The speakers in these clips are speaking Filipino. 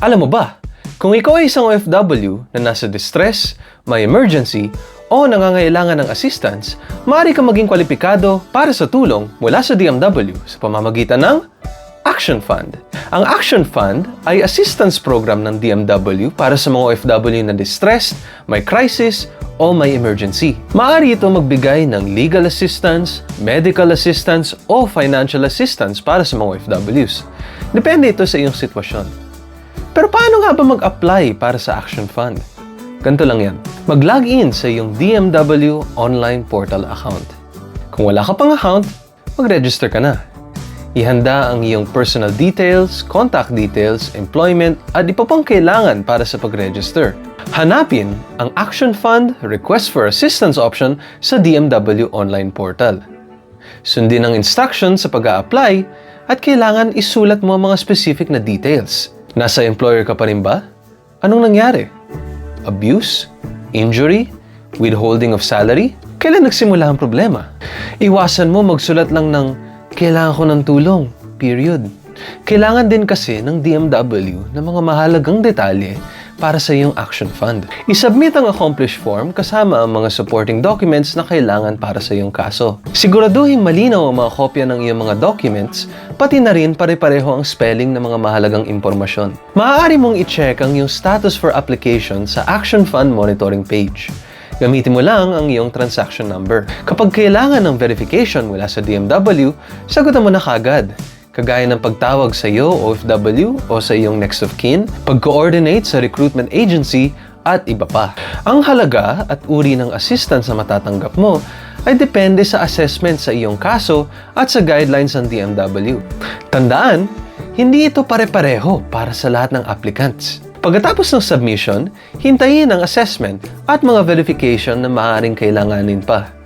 Alam mo ba, kung ikaw ay isang OFW na nasa distress, may emergency, o nangangailangan ng assistance, maaari kang maging kwalipikado para sa tulong mula sa DMW sa pamamagitan ng Action Fund. Ang Action Fund ay assistance program ng DMW para sa mga OFW na distressed, may crisis, o may emergency. Maaari ito magbigay ng legal assistance, medical assistance, o financial assistance para sa mga OFWs. Depende ito sa iyong sitwasyon. Pero paano nga ba mag-apply para sa Action Fund? Ganito lang yan. Mag-login sa iyong DMW online portal account. Kung wala ka pang account, mag-register ka na. Ihanda ang iyong personal details, contact details, employment, at iba pang kailangan para sa pag-register. Hanapin ang Action Fund Request for Assistance option sa DMW online portal. Sundin ang instructions sa pag-a-apply at kailangan isulat mo ang mga specific na details. Nasa employer ka pa rin ba? Anong nangyari? Abuse? Injury? Withholding of salary? Kailan nagsimula ang problema? Iwasan mo magsulat lang ng kailangan ko ng tulong, period. Kailangan din kasi ng DMW ng mga mahalagang detalye para sa iyong Action Fund. I-submit ang accomplish form kasama ang mga supporting documents na kailangan para sa iyong kaso. Siguraduhin malinaw ang mga kopya ng iyong mga documents, pati na rin pare-pareho ang spelling ng mga mahalagang impormasyon. Maaari mong i-check ang iyong status for application sa Action Fund monitoring page. Gamitin mo lang ang iyong transaction number. Kapag kailangan ng verification mula sa DMW, sagutan mo na kagad. Kagaya ng pagtawag sa iyo, OFW, o sa iyong next of kin, pag-coordinate sa recruitment agency, at iba pa. Ang halaga at uri ng assistance na matatanggap mo ay depende sa assessment sa iyong kaso at sa guidelines ng DMW. Tandaan, hindi ito pare-pareho para sa lahat ng applicants. Pagkatapos ng submission, hintayin ang assessment at mga verification na maaaring kailanganin pa.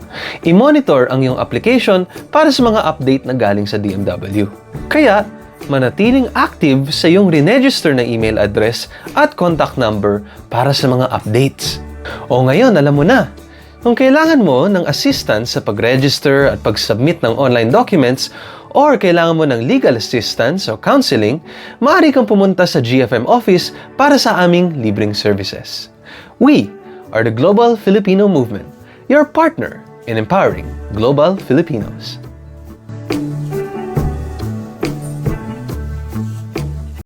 I-monitor ang iyong application para sa mga update na galing sa DMW. Kaya, manatiling active sa iyong re-register na email address at contact number para sa mga updates. O ngayon, alam mo na, kung kailangan mo ng assistance sa pag-register at pag-submit ng online documents or kailangan mo ng legal assistance o counseling, maaari kang pumunta sa GFM office para sa aming libreng services. We are the Global Filipino Movement, your partner in empowering global Filipinos.